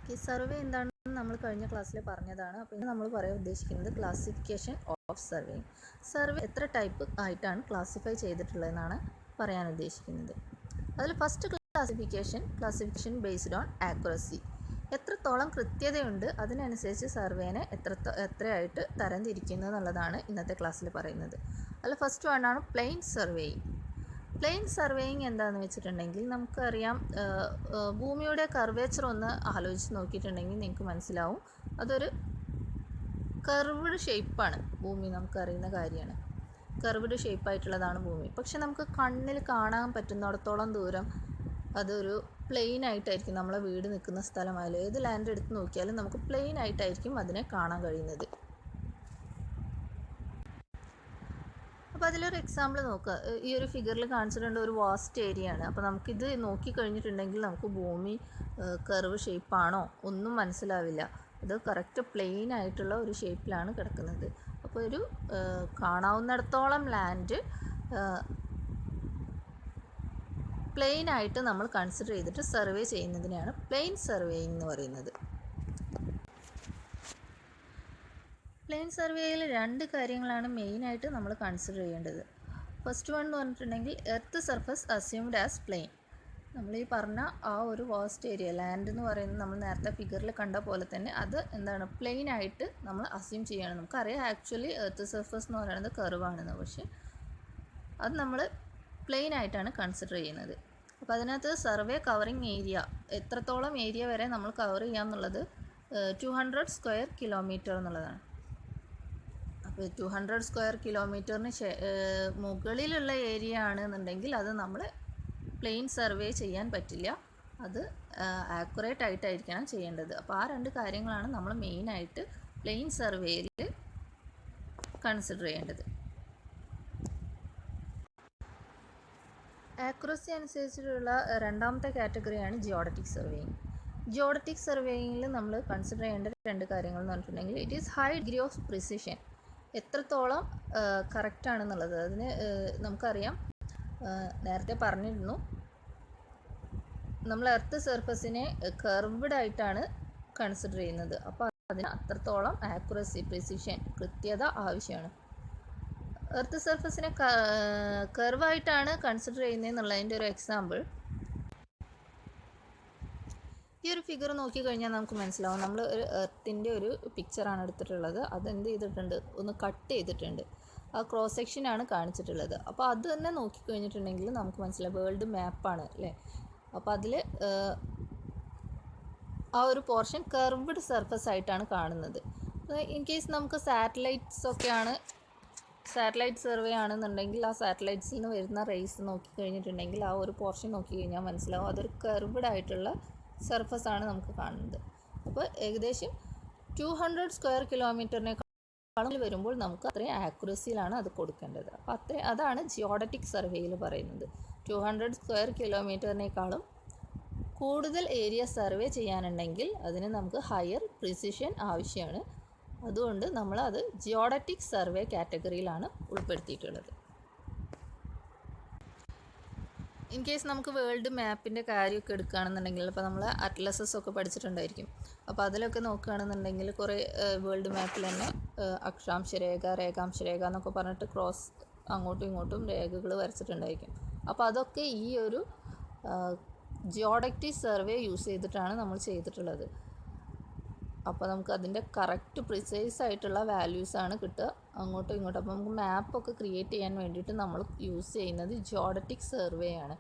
Okay, survey എന്താണെന്ന് നമ്മൾ കഴിഞ്ഞ ക്ലാസ്സിൽ പറഞ്ഞതാണ്. അപ്പോൾ ഇന്ന് നമ്മൾ പറയാൻ ഉദ്ദേശിക്കുന്നത് ക്ലാസിഫിക്കേഷൻ ഓഫ് സർവേ. സർവേ എത്ര ടൈപ്പ് ആയിട്ടാണ് ക്ലാസിഫൈ ചെയ്തിട്ടുള്ളതെന്നാണ് പറയാൻ ഉദ്ദേശിക്കുന്നത്. അതിൽ first classification based on accuracy. എത്രത്തോളം കൃത്യതയുണ്ട് അതിനനുസരിച്ച് സർവേനെ എത്രയായിട്ട് തരംതിരിക്കുന്നു എന്നുള്ളതാണ് ഇന്നത്തെ ക്ലാസ്സിൽ പറയുന്നത്. അതിൽ ഫസ്റ്റ് വണ്ണാണ് പ്ലെയിൻ സർവേയിങ്. പ്ലെയിൻ സർവേയിങ് എന്താണെന്ന് വെച്ചിട്ടുണ്ടെങ്കിൽ നമുക്കറിയാം, ഭൂമിയുടെ കർവേച്ചർ ഒന്ന് ആലോചിച്ച് നോക്കിയിട്ടുണ്ടെങ്കിൽ നിങ്ങൾക്ക് മനസ്സിലാവും, അതൊരു കർവ്ഡ് ഷേപ്പാണ്. ഭൂമി നമുക്കറിയുന്ന കാര്യമാണ്, കർവ്ഡ് ഷേപ്പായിട്ടുള്ളതാണ് ഭൂമി. പക്ഷെ നമുക്ക് കണ്ണിൽ കാണാൻ പറ്റുന്നിടത്തോളം ദൂരം അതൊരു പ്ലെയിൻ ആയിട്ടായിരിക്കും. നമ്മളെ വീട് നിൽക്കുന്ന സ്ഥലമായാലും ഏത് ലാൻഡ് എടുത്ത് നോക്കിയാലും നമുക്ക് പ്ലെയിൻ ആയിട്ടായിരിക്കും അതിനെ കാണാൻ കഴിയുന്നത്. അപ്പോൾ അതിലൊരു എക്സാമ്പിൾ നോക്കുക. ഈ ഒരു ഫിഗറിൽ കാണിച്ചിട്ടുണ്ട് ഒരു വാസ്റ്റ് ഏരിയ ആണ്. അപ്പോൾ നമുക്കിത് നോക്കിക്കഴിഞ്ഞിട്ടുണ്ടെങ്കിൽ നമുക്ക് ഭൂമി കർവ് ഷേപ്പാണോ ഒന്നും മനസ്സിലാവില്ല. അത് കറക്റ്റ് പ്ലെയിൻ ആയിട്ടുള്ള ഒരു ഷേപ്പിലാണ് കിടക്കുന്നത്. അപ്പോൾ ഒരു കാണാവുന്നിടത്തോളം ലാൻഡ് പ്ലെയിൻ ആയിട്ട് നമ്മൾ കൺസിഡർ ചെയ്തിട്ട് സർവേ ചെയ്യുന്നതിനെയാണ് പ്ലെയിൻ സർവേയിങ് എന്ന് പറയുന്നത്. പ്ലെയിൻ സർവേയിൽ രണ്ട് കാര്യങ്ങളാണ് മെയിനായിട്ട് നമ്മൾ കൺസിഡർ ചെയ്യേണ്ടത്. ഫസ്റ്റ് വൺ എന്ന് പറഞ്ഞിട്ടുണ്ടെങ്കിൽ earth surface assumed as plane. നമ്മൾ ഈ പറഞ്ഞ ആ ഒരു വാസ്റ്റ് ഏരിയ ലാൻഡ് എന്ന് പറയുന്നത് നമ്മൾ നേരത്തെ ഫിഗറിൽ കണ്ട പോലെ തന്നെ അത് എന്താണ് പ്ലെയിൻ ആയിട്ട് നമ്മൾ അസ്യൂം ചെയ്യുകയാണ്. നമുക്കറിയാം ആക്ച്വലി എർത്ത് സർഫസ് എന്ന് പറയുന്നത് കർവാണെന്ന്, പക്ഷേ അത് നമ്മൾ പ്ലെയിൻ ആയിട്ടാണ് കൺസിഡർ ചെയ്യുന്നത്. അപ്പോൾ അതിനകത്ത് സർവേ കവറിങ് ഏരിയ എത്രത്തോളം ഏരിയ വരെ നമ്മൾ കവർ ചെയ്യാമെന്നുള്ളത് 200 സ്ക്വയർ കിലോമീറ്റർ എന്നുള്ളതാണ്. അപ്പോൾ 200 സ്ക്വയർ കിലോമീറ്ററിന് മുകളിലുള്ള ഏരിയ ആണെന്നുണ്ടെങ്കിൽ അത് നമ്മൾ പ്ലെയിൻ സർവേ ചെയ്യാൻ പറ്റില്ല, അത് ആക്യുറേറ്റ് ആയിട്ടായിരിക്കണം ചെയ്യേണ്ടത്. അപ്പോൾ ആ രണ്ട് കാര്യങ്ങളാണ് നമ്മൾ മെയിനായിട്ട് പ്ലെയിൻ സർവേയിൽ കൺസിഡർ ചെയ്യേണ്ടത്. ആക്യുറസി അനുസരിച്ചിട്ടുള്ള രണ്ടാമത്തെ കാറ്റഗറിയാണ് ജിയോഡറ്റിക് സർവേയിങ്. ജിയോഡറ്റിക് സർവേയിങ്ങിൽ നമ്മൾ കൺസിഡർ ചെയ്യേണ്ട രണ്ട് കാര്യങ്ങൾ എന്ന് പറഞ്ഞിട്ടുണ്ടെങ്കിൽ it is high degree of precision. എത്രത്തോളം കറക്റ്റാണെന്നുള്ളത് അതിന് നമുക്കറിയാം, നേരത്തെ പറഞ്ഞിരുന്നു, നമ്മൾ എർത്ത് സർഫസിനെ കർവ്ഡ് ആയിട്ടാണ് കൺസിഡർ ചെയ്യുന്നത്. അപ്പോൾ അതിന് അത്രത്തോളം ആക്യുറസി, പ്രിസിഷൻ, കൃത്യത ആവശ്യമാണ്. എർത്ത് സർഫസിനെ കർവായിട്ടാണ് കൺസിഡർ ചെയ്യുന്നതെന്നുള്ളതിൻ്റെ ഒരു എക്സാമ്പിൾ ഈ ഒരു ഫിഗർ നോക്കിക്കഴിഞ്ഞാൽ നമുക്ക് മനസ്സിലാവും. നമ്മൾ ഒരു എർത്തിൻ്റെ ഒരു പിക്ചറാണ് എടുത്തിട്ടുള്ളത്. അതെന്ത് ചെയ്തിട്ടുണ്ട്, ഒന്ന് കട്ട് ചെയ്തിട്ടുണ്ട്. ആ ക്രോസ് സെക്ഷനാണ് കാണിച്ചിട്ടുള്ളത്. അപ്പോൾ അത് തന്നെ നോക്കിക്കഴിഞ്ഞിട്ടുണ്ടെങ്കിൽ നമുക്ക് മനസ്സിലാവും വേൾഡ് മാപ്പാണ് അല്ലേ. അപ്പോൾ അതിൽ ആ ഒരു പോർഷൻ കർവ്ഡ് സർഫസ് ആയിട്ടാണ് കാണുന്നത്. ഇൻ കേസ് നമുക്ക് സാറ്റലൈറ്റ് സർവേ ആണെന്നുണ്ടെങ്കിൽ ആ സാറ്റലൈറ്റ്സിൽ നിന്ന് വരുന്ന റേസ് നോക്കിക്കഴിഞ്ഞിട്ടുണ്ടെങ്കിൽ ആ ഒരു പോർഷൻ നോക്കിക്കഴിഞ്ഞാൽ മനസ്സിലാവും അതൊരു കർവ്ഡ് ആയിട്ടുള്ള സർഫസ് ആണ് നമുക്ക് കാണുന്നത്. അപ്പോൾ ഏകദേശം 200 സ്ക്വയർ കിലോമീറ്ററിനേക്കാളും വരുമ്പോൾ നമുക്ക് അത്രയും ആക്യുറസിയിലാണ് അത് കൊടുക്കേണ്ടത്. അപ്പോൾ അതാണ് ജിയോഡറ്റിക് സർവേയിൽ പറയുന്നത്. 200 സ്ക്വയർ കിലോമീറ്ററിനേക്കാളും കൂടുതൽ ഏരിയ സർവേ ചെയ്യാനുണ്ടെങ്കിൽ അതിന് നമുക്ക് ഹയർ പ്രിസിഷൻ ആവശ്യമാണ്. അതുകൊണ്ട് നമ്മൾ അത് ജിയോഡറ്റിക് സർവേ കാറ്റഗറിയിലാണ് ഉൾപ്പെടുത്തിയിട്ടുള്ളത്. ഇൻ കേസ് നമുക്ക് വേൾഡ് മാപ്പിൻ്റെ കാര്യമൊക്കെ എടുക്കുകയാണെന്നുണ്ടെങ്കിൽ, ഇപ്പോൾ നമ്മൾ അറ്റ്ലസസ് ഒക്കെ പഠിച്ചിട്ടുണ്ടായിരിക്കും. അപ്പോൾ അതിലൊക്കെ നോക്കുകയാണെന്നുണ്ടെങ്കിൽ കുറേ വേൾഡ് മാപ്പിൽ തന്നെ അക്ഷാംശരേഖ, രേഖാംശരേഖ എന്നൊക്കെ പറഞ്ഞിട്ട് ക്രോസ് അങ്ങോട്ടും ഇങ്ങോട്ടും രേഖകൾ വരച്ചിട്ടുണ്ടായിരിക്കും. അപ്പോൾ അതൊക്കെ ഈ ഒരു ജിയോഡറ്റിക് സർവേ യൂസ് ചെയ്തിട്ടാണ് നമ്മൾ ചെയ്തിട്ടുള്ളത്. അപ്പോൾ നമുക്ക് അതിൻ്റെ കറക്റ്റ് പ്രിസൈസ് ആയിട്ടുള്ള വാല്യൂസാണ് കിട്ടുക അങ്ങോട്ടും ഇങ്ങോട്ടും. അപ്പോൾ നമുക്ക് മാപ്പൊക്കെ ക്രിയേറ്റ് ചെയ്യാൻ വേണ്ടിയിട്ട് നമ്മൾ യൂസ് ചെയ്യുന്നത് ജിയോഡറ്റിക് സർവേ ആണ്.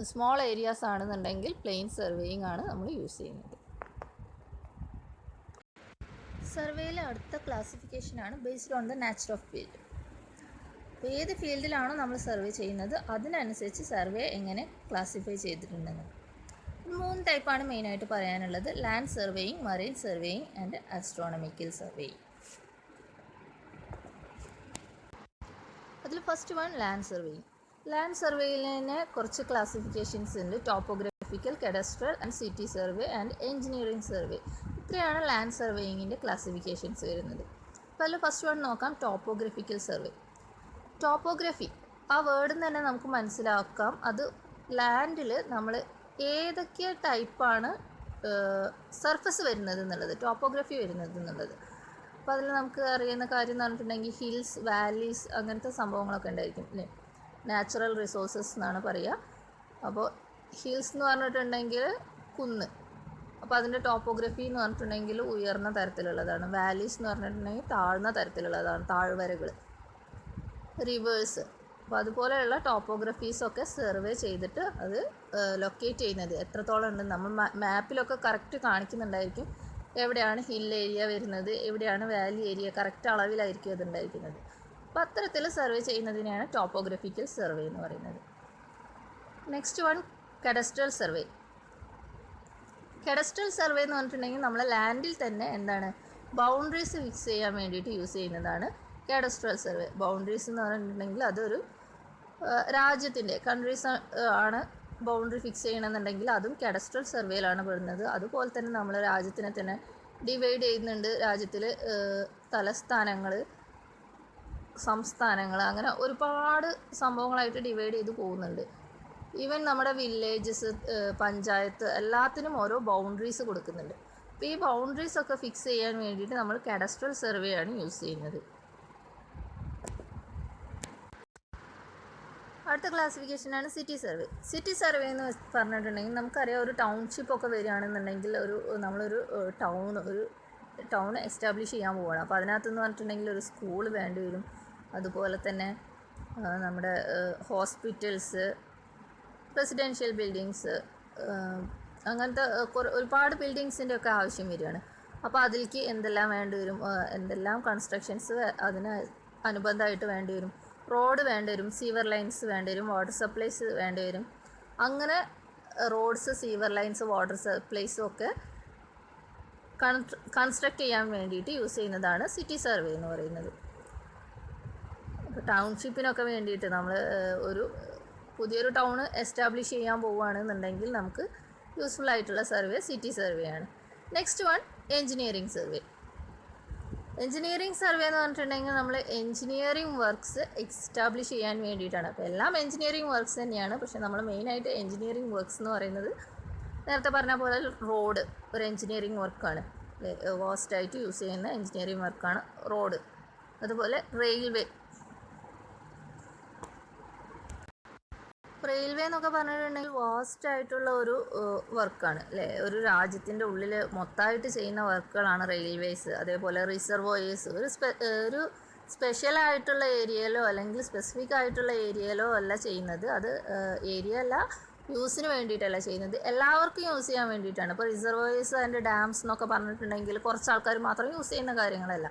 സ്മോൾ ഏരിയാസ് ആണെന്നുണ്ടെങ്കിൽ പ്ലെയിൻ സർവേയിങ് ആണ് നമ്മൾ യൂസ് ചെയ്യുന്നത്. സർവേയിലെ അടുത്ത ക്ലാസിഫിക്കേഷനാണ് based on the nature of field. അപ്പോൾ ഏത് ഫീൽഡിലാണോ നമ്മൾ സർവേ ചെയ്യുന്നത് അതിനനുസരിച്ച് സർവേ എങ്ങനെ ക്ലാസിഫൈ ചെയ്തിട്ടുണ്ടെന്ന്. 3 ടൈപ്പാണ് മെയിനായിട്ട് പറയാനുള്ളത്: land surveying, marine surveying and astronomical surveying. അതിൽ first one land surveying. Land സർവേയിൽ തന്നെ കുറച്ച് ക്ലാസിഫിക്കേഷൻസ് ഉണ്ട്: topographical, cadastral and city survey and engineering survey. ഇത്രയാണ് ലാൻഡ് സർവേയിങ്ങിൻ്റെ ക്ലാസിഫിക്കേഷൻസ് വരുന്നത്. അപ്പോൾ അതിൽ ഫസ്റ്റ് വൺ നോക്കാം, ടോപ്പോഗ്രാഫിക്കൽ സർവേ. ടോപ്പോഗ്രഫി ആ വേർഡിൽ നിന്ന് തന്നെ നമുക്ക് മനസ്സിലാക്കാം, അത് ലാൻഡിൽ നമ്മൾ ഏതൊക്കെ ടൈപ്പാണ് സർഫസ് വരുന്നത് എന്നുള്ളത്, ടോപ്പോഗ്രഫി വരുന്നത് എന്നുള്ളത്. അപ്പോൾ അതിൽ നമുക്ക് അറിയുന്ന കാര്യം എന്ന് പറഞ്ഞിട്ടുണ്ടെങ്കിൽ ഹിൽസ്, വാലീസ് അങ്ങനത്തെ സംഭവങ്ങളൊക്കെ ഉണ്ടായിരിക്കും അല്ലേ. നാച്ചുറൽ റിസോഴ്സസ് എന്നാണ് പറയുക. അപ്പോൾ ഹിൽസ് എന്ന് പറഞ്ഞിട്ടുണ്ടെങ്കിൽ കുന്ന്, അപ്പോൾ അതിൻ്റെ ടോപ്പോഗ്രഫി എന്ന് പറഞ്ഞിട്ടുണ്ടെങ്കിൽ ഉയർന്ന തരത്തിലുള്ളതാണ്. വാലീസ് എന്ന് പറഞ്ഞിട്ടുണ്ടെങ്കിൽ താഴ്ന്ന തരത്തിലുള്ളതാണ്, താഴ്വരകൾ. റിവേഴ്സ്, അപ്പോൾ അതുപോലെയുള്ള ടോപ്പോഗ്രഫീസൊക്കെ സർവേ ചെയ്തിട്ട് അത് ലൊക്കേറ്റ് ചെയ്യുന്നത് എത്രത്തോളം ഉണ്ട് നമ്മൾ മാപ്പിലൊക്കെ കറക്റ്റ് കാണിക്കുന്നുണ്ടായിരിക്കും. എവിടെയാണ് ഹിൽ ഏരിയ വരുന്നത്, എവിടെയാണ് വാലി ഏരിയ, കറക്റ്റ് അളവിലായിരിക്കും അതുണ്ടായിരിക്കുന്നത്. അപ്പോൾ അത്തരത്തിൽ സർവേ ചെയ്യുന്നതിനെയാണ് ടോപ്പോഗ്രഫിക്കൽ സർവേ എന്ന് പറയുന്നത്. Next one, cadastral survey. Cadastral survey എന്ന് പറഞ്ഞിട്ടുണ്ടെങ്കിൽ നമ്മൾ ലാൻഡിൽ തന്നെ എന്താണ് ബൗണ്ടറീസ് ഫിക്സ് ചെയ്യാൻ വേണ്ടിയിട്ട് യൂസ് ചെയ്യുന്നതാണ് കഡസ്ട്രൽ സർവേ. ബൗണ്ടറീസ് എന്ന് പറഞ്ഞിട്ടുണ്ടെങ്കിൽ അതൊരു രാജ്യത്തിൻ്റെ കൺട്രീസ് ആണ് ബൗണ്ടറി ഫിക്സ് ചെയ്യണമെന്നുണ്ടെങ്കിൽ അതും കഡസ്ട്രൽ സർവേയിലാണ് പെടുന്നത്. അതുപോലെ തന്നെ നമ്മൾ രാജ്യത്തിനെ തന്നെ ഡിവൈഡ് ചെയ്യുന്നുണ്ട്. രാജ്യത്തിൽ തലസ്ഥാനങ്ങൾ, സംസ്ഥാനങ്ങൾ, അങ്ങനെ ഒരുപാട് സംഭവങ്ങളായിട്ട് ഡിവൈഡ് ചെയ്ത് പോകുന്നുണ്ട്. ഈവൻ നമ്മുടെ വില്ലേജസ്, പഞ്ചായത്ത് എല്ലാത്തിനും ഓരോ ബൗണ്ടറീസ് കൊടുക്കുന്നുണ്ട്. അപ്പോൾ ഈ ബൗണ്ടറീസൊക്കെ ഫിക്സ് ചെയ്യാൻ വേണ്ടിയിട്ട് നമ്മൾ കഡസ്ട്രൽ സർവേ ആണ് യൂസ് ചെയ്യുന്നത്. അടുത്ത ക്ലാസിഫിക്കേഷനാണ് സിറ്റി സർവേ. സിറ്റി സർവേ എന്ന് പറഞ്ഞിട്ടുണ്ടെങ്കിൽ നമുക്കറിയാം, ഒരു ടൗൺഷിപ്പൊക്കെ വരികയാണെന്നുണ്ടെങ്കിൽ നമ്മളൊരു ടൗൺ എസ്റ്റാബ്ലിഷ് ചെയ്യാൻ പോവുകയാണ്. അപ്പോൾ അതിനകത്തെന്ന് പറഞ്ഞിട്ടുണ്ടെങ്കിൽ ഒരു സ്കൂൾ വേണ്ടി വരും. അതുപോലെ തന്നെ നമ്മുടെ ഹോസ്പിറ്റൽസ്, റെസിഡൻഷ്യൽ ബിൽഡിങ്സ്, അങ്ങനത്തെ ഒരുപാട് ബിൽഡിങ്സിൻ്റെ ഒക്കെ ആവശ്യം വരികയാണ്. അപ്പോൾ അതിലേക്ക് എന്തെല്ലാം വേണ്ടി വരും, എന്തെല്ലാം കൺസ്ട്രക്ഷൻസ് അതിന് അനുബന്ധമായിട്ട് വേണ്ടി വരും. റോഡ് വേണ്ടി വരും, സീവർ ലൈൻസ് വേണ്ടി വരും, വാട്ടർ സപ്ലൈസ് വേണ്ടി വരും. അങ്ങനെ റോഡ്സ്, സീവർ ലൈൻസ്, വാട്ടർ സപ്ലൈസും ഒക്കെ കൺസ്ട്രക്ട് ചെയ്യാൻ വേണ്ടിയിട്ട് യൂസ് ചെയ്യുന്നതാണ് സിറ്റി സർവേ എന്ന് പറയുന്നത്. അപ്പോൾ ടൗൺഷിപ്പിനൊക്കെ വേണ്ടിയിട്ട് നമ്മൾ ഒരു പുതിയൊരു ടൗൺ എസ്റ്റാബ്ലിഷ് ചെയ്യാൻ പോവുകയാണെന്നുണ്ടെങ്കിൽ നമുക്ക് യൂസ്ഫുൾ ആയിട്ടുള്ള സർവേ സിറ്റി സർവേ ആണ്. Next one, engineering survey. Engineering survey എന്ന് പറഞ്ഞിട്ടുണ്ടെങ്കിൽ നമ്മൾ എൻജിനീയറിംഗ് വർക്ക്സ് എസ്റ്റാബ്ലിഷ് ചെയ്യാൻ വേണ്ടിയിട്ടാണ്. അപ്പോൾ എല്ലാം എൻജിനീയറിംഗ് വർക്ക്സ് തന്നെയാണ്. പക്ഷേ നമ്മൾ മെയിനായിട്ട് എൻജിനീയറിംഗ് വർക്ക്സ് എന്ന് പറയുന്നത് നേരത്തെ പറഞ്ഞ പോലെ റോഡ് ഒരു എൻജിനീയറിംഗ് വർക്കാണ്, വാസ്റ്റായിട്ട് യൂസ് ചെയ്യുന്ന എൻജിനീയറിംഗ് വർക്കാണ് റോഡ്. അതുപോലെ റെയിൽവേ എന്നൊക്കെ പറഞ്ഞിട്ടുണ്ടെങ്കിൽ വാസ്റ്റ് ആയിട്ടുള്ള ഒരു വർക്കാണ് അല്ലേ. ഒരു രാജ്യത്തിൻ്റെ ഉള്ളിൽ മൊത്തമായിട്ട് ചെയ്യുന്ന വർക്കുകളാണ് റെയിൽവേസ്. അതേപോലെ റിസർവോയേഴ്സ് ഒരു സ്പെഷ്യലായിട്ടുള്ള ഏരിയയിലോ അല്ലെങ്കിൽ സ്പെസിഫിക് ആയിട്ടുള്ള ഏരിയയിലോ അല്ല ചെയ്യുന്നത്. അത് ഏരിയ അല്ല, യൂസിന് വേണ്ടിയിട്ടല്ല ചെയ്യുന്നത്, എല്ലാവർക്കും യൂസ് ചെയ്യാൻ വേണ്ടിയിട്ടാണ്. ഇപ്പോൾ റിസർവോയേഴ്സ് ആൻഡ് ഡാംസ് എന്നൊക്കെ പറഞ്ഞിട്ടുണ്ടെങ്കിൽ കുറച്ച് ആൾക്കാർ മാത്രം യൂസ് ചെയ്യുന്ന കാര്യങ്ങളല്ല,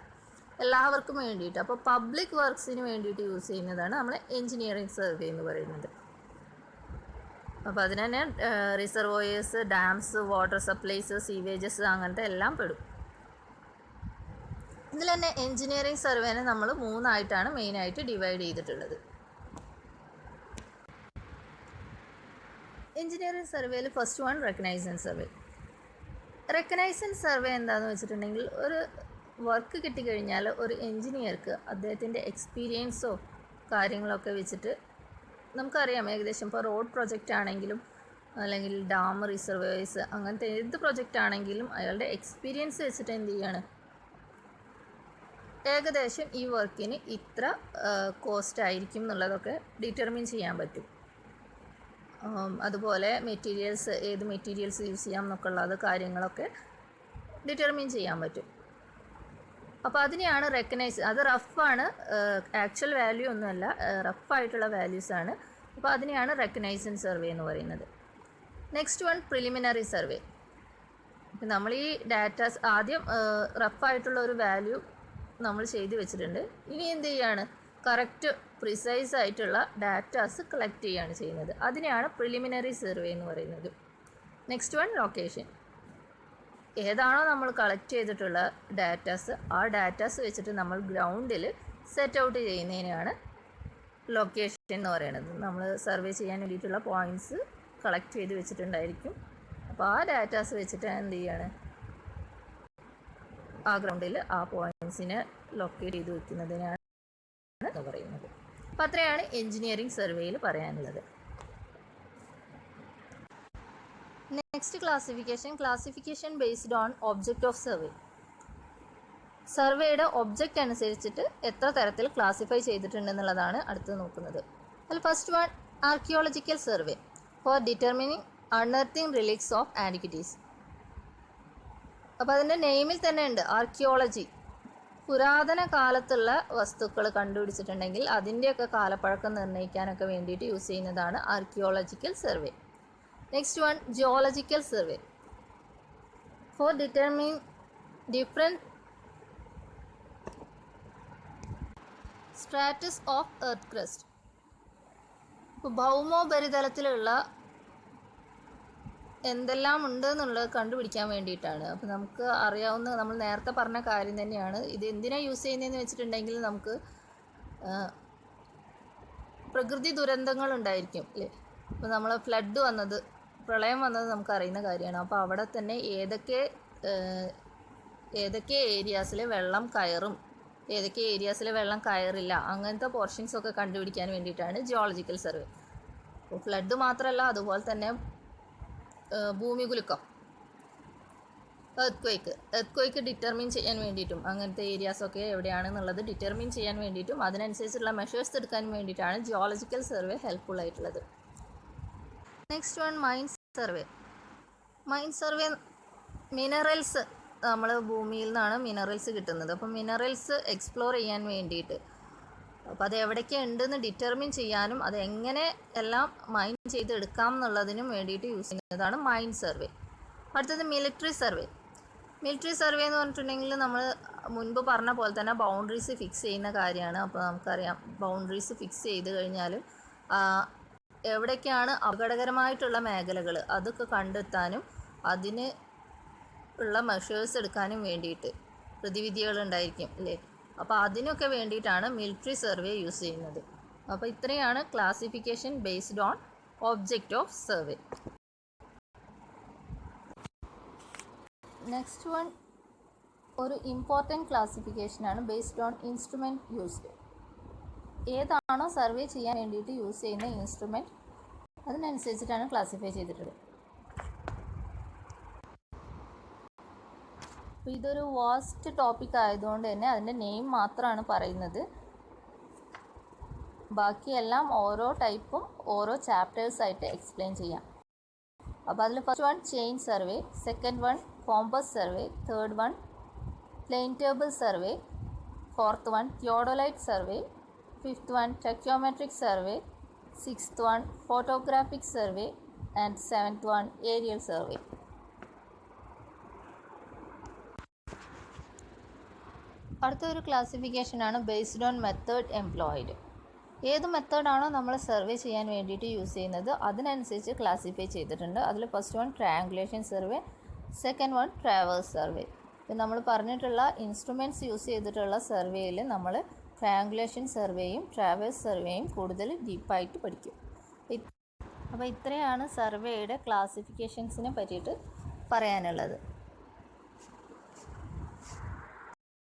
എല്ലാവർക്കും വേണ്ടിയിട്ട്. അപ്പോൾ പബ്ലിക് വർക്ക്സിന് വേണ്ടിയിട്ട് യൂസ് ചെയ്യുന്നതാണ് നമ്മൾ എൻജിനീയറിംഗ് സർവേ എന്ന് പറയുന്നത്. അപ്പോൾ അതിന് തന്നെ റിസർവോയേഴ്സ്, ഡാംസ്, വാട്ടർ സപ്ലൈസ്, സീവേജസ് അങ്ങനത്തെ എല്ലാം പെടും. ഇതിൽ തന്നെ എൻജിനീയറിംഗ് സർവേനെ നമ്മൾ 3 ആയിട്ടാണ് മെയിനായിട്ട് ഡിവൈഡ് ചെയ്തിട്ടുള്ളത്. എൻജിനീയറിംഗ് സർവേയിൽ first one reconnaissance survey. Reconnaissance survey എന്താണെന്ന് വെച്ചിട്ടുണ്ടെങ്കിൽ ഒരു വർക്ക് കിട്ടിക്കഴിഞ്ഞാൽ ഒരു എൻജിനീയർക്ക് അദ്ദേഹത്തിൻ്റെ എക്സ്പീരിയൻസോ കാര്യങ്ങളൊക്കെ വെച്ചിട്ട് നമുക്കറിയാം ഏകദേശം ഇപ്പോൾ റോഡ് പ്രൊജക്റ്റ് ആണെങ്കിലും അല്ലെങ്കിൽ ഡാം, റിസർവേഴ്സ് അങ്ങനത്തെ ഏത് പ്രൊജക്റ്റ് ആണെങ്കിലും അയാളുടെ എക്സ്പീരിയൻസ് വെച്ചിട്ട് എന്ത് ചെയ്യാണ്, ഏകദേശം ഈ വർക്കിന് ഇത്ര കോസ്റ്റ് ആയിരിക്കും എന്നുള്ളതൊക്കെ ഡിറ്റർമിൻ ചെയ്യാൻ പറ്റും. അതുപോലെ മെറ്റീരിയൽസ്, ഏത് മെറ്റീരിയൽസ് യൂസ് ചെയ്യാം എന്നൊക്കെ ഉള്ളത് കാര്യങ്ങളൊക്കെ ഡിറ്റർമിൻ ചെയ്യാൻ പറ്റും. അപ്പോൾ അതിനെയാണ് റെക്കഗ്നൈസ്. അത് റഫാണ്, ആക്ച്വൽ വാല്യൂ ഒന്നുമല്ല, റഫായിട്ടുള്ള വാല്യൂസാണ്. അപ്പോൾ അതിനെയാണ് റെക്കഗ്നൈസൻസ് സർവേ എന്ന് പറയുന്നത്. Next one, preliminary survey. ഇപ്പം നമ്മൾ ഈ ഡാറ്റാസ് ആദ്യം റഫായിട്ടുള്ള ഒരു വാല്യൂ നമ്മൾ ചെയ്ത് വെച്ചിട്ടുണ്ട്. ഇനി എന്ത് ചെയ്യാണ്, കറക്റ്റ് പ്രിസൈസ് ആയിട്ടുള്ള ഡാറ്റാസ് കളക്ട് ചെയ്യുകയാണ് ചെയ്യുന്നത്. അതിനെയാണ് പ്രിലിമിനറി സർവേ എന്ന് പറയുന്നത്. Next one, location. ഏതാണോ നമ്മൾ കളക്ട് ചെയ്തിട്ടുള്ള ഡാറ്റാസ്, ആ ഡാറ്റാസ് വെച്ചിട്ട് നമ്മൾ ഗ്രൗണ്ടിൽ സെറ്റ് ഔട്ട് ചെയ്യുന്നതിനാണ് ലൊക്കേഷൻ എന്ന് പറയുന്നത്. നമ്മൾ സർവേ ചെയ്യാൻ വേണ്ടിയിട്ടുള്ള പോയിൻറ്റ്സ് കളക്ട് ചെയ്ത് വെച്ചിട്ടുണ്ടായിരിക്കും. അപ്പോൾ ആ ഡാറ്റാസ് വെച്ചിട്ട് എന്ത് ചെയ്യാണ്, ആ ഗ്രൗണ്ടിൽ ആ പോയിൻറ്റ്സിനെ ലൊക്കേറ്റ് ചെയ്ത് വയ്ക്കുന്നതിനാണ് എന്ന് പറയുന്നത്. അപ്പോൾ അത്രയാണ് എൻജിനീയറിംഗ് സർവേയിൽ പറയാനുള്ളത്. Next classification based on object of survey. സർവേയുടെ ഒബ്ജക്റ്റ് അനുസരിച്ചിട്ട് എത്ര തരത്തിൽ ക്ലാസിഫൈ ചെയ്തിട്ടുണ്ടെന്നുള്ളതാണ് അടുത്ത് നോക്കുന്നത്. അതിൽ first one archaeological survey for determining unearthing relics of antiquities. അപ്പോൾ അതിൻ്റെ നെയിമിൽ തന്നെ ഉണ്ട് ആർക്കിയോളജി. പുരാതന കാലത്തുള്ള വസ്തുക്കൾ കണ്ടുപിടിച്ചിട്ടുണ്ടെങ്കിൽ അതിൻ്റെയൊക്കെ കാലപ്പഴക്കം നിർണ്ണയിക്കാനൊക്കെ വേണ്ടിയിട്ട് യൂസ് ചെയ്യുന്നതാണ് archaeological survey. Next one geological survey for determining different Stratus of earth crust. ഇപ്പോൾ ഭൗമോപരിതലത്തിലുള്ള എന്തെല്ലാം ഉണ്ട് എന്നുള്ളത് കണ്ടുപിടിക്കാൻ വേണ്ടിയിട്ടാണ്. അപ്പോൾ നമുക്ക് അറിയാവുന്ന നമ്മൾ നേരത്തെ പറഞ്ഞ കാര്യം തന്നെയാണ്. ഇത് എന്തിനാണ് യൂസ് ചെയ്യുന്നതെന്ന് വെച്ചിട്ടുണ്ടെങ്കിൽ നമുക്ക് പ്രകൃതി ദുരന്തങ്ങൾ ഉണ്ടായിരിക്കും അല്ലേ. ഇപ്പോൾ നമ്മൾ ഫ്ലഡ് വന്നത്, പ്രളയം വന്നത് നമുക്ക് അറിയുന്ന കാര്യമാണ്. അപ്പോൾ അവിടെ തന്നെ ഏതൊക്കെ ഏരിയാസിൽ വെള്ളം കയറും, ഏതൊക്കെ ഏരിയാസിൽ വെള്ളം കയറില്ല, അങ്ങനത്തെ പോർഷൻസൊക്കെ കണ്ടുപിടിക്കാൻ വേണ്ടിയിട്ടാണ് ജിയോളജിക്കൽ സർവേ. അപ്പോൾ ഫ്ലഡ് മാത്രമല്ല, അതുപോലെ തന്നെ ഭൂമികുലുക്കം, എർത്ത് ഡിറ്റർമിൻ ചെയ്യാൻ വേണ്ടിയിട്ടും അങ്ങനത്തെ ഏരിയാസൊക്കെ എവിടെയാണെന്നുള്ളത് ഡിറ്റർമിൻ ചെയ്യാൻ വേണ്ടിയിട്ടും അതിനനുസരിച്ചുള്ള മെഷേഴ്സ് എടുക്കാൻ വേണ്ടിയിട്ടാണ് ജിയോളജിക്കൽ സർവേ ഹെൽപ്ഫുൾ ആയിട്ടുള്ളത്. Next one mines survey. Mines survey minerals, നമ്മൾ ഭൂമിയിൽ നിന്നാണ് മിനറൽസ് കിട്ടുന്നത്. അപ്പോൾ മിനറൽസ് എക്സ്പ്ലോർ ചെയ്യാൻ വേണ്ടിയിട്ട്, അപ്പോൾ അത് എവിടേക്ക് ഉണ്ടെന്ന് ഡിറ്റർമിൻ ചെയ്യാനും അതെങ്ങനെ എല്ലാം മൈൻ ചെയ്തെടുക്കാം എന്നുള്ളതിനും വേണ്ടിയിട്ട് യൂസ് ചെയ്യുന്നതാണ് മൈൻ സർവേ. അടുത്തത് മിലിറ്ററി സർവേ. മിലിറ്ററി സർവേ എന്ന് പറഞ്ഞിട്ടുണ്ടെങ്കിൽ നമ്മൾ മുൻപ് പറഞ്ഞ പോലെ തന്നെ ബൗണ്ടറീസ് ഫിക്സ് ചെയ്യുന്ന കാര്യമാണ്. അപ്പോൾ നമുക്കറിയാം ബൗണ്ടറീസ് ഫിക്സ് ചെയ്ത് കഴിഞ്ഞാൽ എവിടേക്കാണ് അപകടകരമായിട്ടുള്ള മേഖലകൾ അതൊക്കെ കണ്ടെത്താനും അതിന് ഉള്ള മെഷേഴ്സ് എടുക്കാനും വേണ്ടിയിട്ട് പ്രതിവിധികളുണ്ടായിരിക്കും അല്ലേ. അപ്പോൾ അതിനൊക്കെ വേണ്ടിയിട്ടാണ് മിലിറ്ററി സർവേ യൂസ് ചെയ്യുന്നത്. അപ്പോൾ ഇത്രയാണ് classification based on object of survey. Next one ഒരു ഇമ്പോർട്ടൻറ്റ് ക്ലാസിഫിക്കേഷനാണ് ബേസ്ഡ് ഓൺ ഇൻസ്ട്രുമെൻറ്റ് യൂസ്ഡ്. ഏതാണോ സർവേ ചെയ്യാൻ വേണ്ടിയിട്ട് യൂസ് ചെയ്യുന്ന ഇൻസ്ട്രുമെൻറ്റ് അതിനനുസരിച്ചിട്ടാണ് ക്ലാസിഫൈ ചെയ്തിട്ടുള്ളത്. അപ്പോൾ ഇതൊരു വാസ്റ്റ് ടോപ്പിക് ആയതുകൊണ്ട് തന്നെ അതിൻ്റെ നെയിം മാത്രമാണ് പറയുന്നത്. ബാക്കിയെല്ലാം ഓരോ ടൈപ്പും ഓരോ ചാപ്റ്റേഴ്സായിട്ട് എക്സ്പ്ലെയിൻ ചെയ്യാം. അപ്പോൾ അതിൽ first one chain survey, second one compass survey, third one plane table survey, fourth one theodolite survey, fifth one tacheometric survey, sixth one photographic survey and seventh one aerial survey. അടുത്തൊരു ക്ലാസിഫിക്കേഷനാണ് based on method employed. ഏത് മെത്തേഡാണോ നമ്മൾ survey ചെയ്യാൻ വേണ്ടിയിട്ട് use ചെയ്യുന്നത് അതിനനുസരിച്ച് classify ചെയ്തിട്ടുണ്ട്. അതിൽ first one triangulation survey, second one traverse survey. ഇപ്പം നമ്മൾ പറഞ്ഞിട്ടുള്ള ഇൻസ്ട്രുമെൻറ്റ്സ് യൂസ് ചെയ്തിട്ടുള്ള സർവേയിൽ നമ്മൾ ട്രയാങ്കുലേഷൻ സർവേയും ട്രാവേഴ്സ് സർവേയും കൂടുതൽ ഡീപ്പായിട്ട് പഠിക്കും. അപ്പോൾ ഇത്രയാണ് സർവേയുടെ ക്ലാസിഫിക്കേഷൻസിനെ പറ്റിയിട്ട് പറയാനുള്ളത്.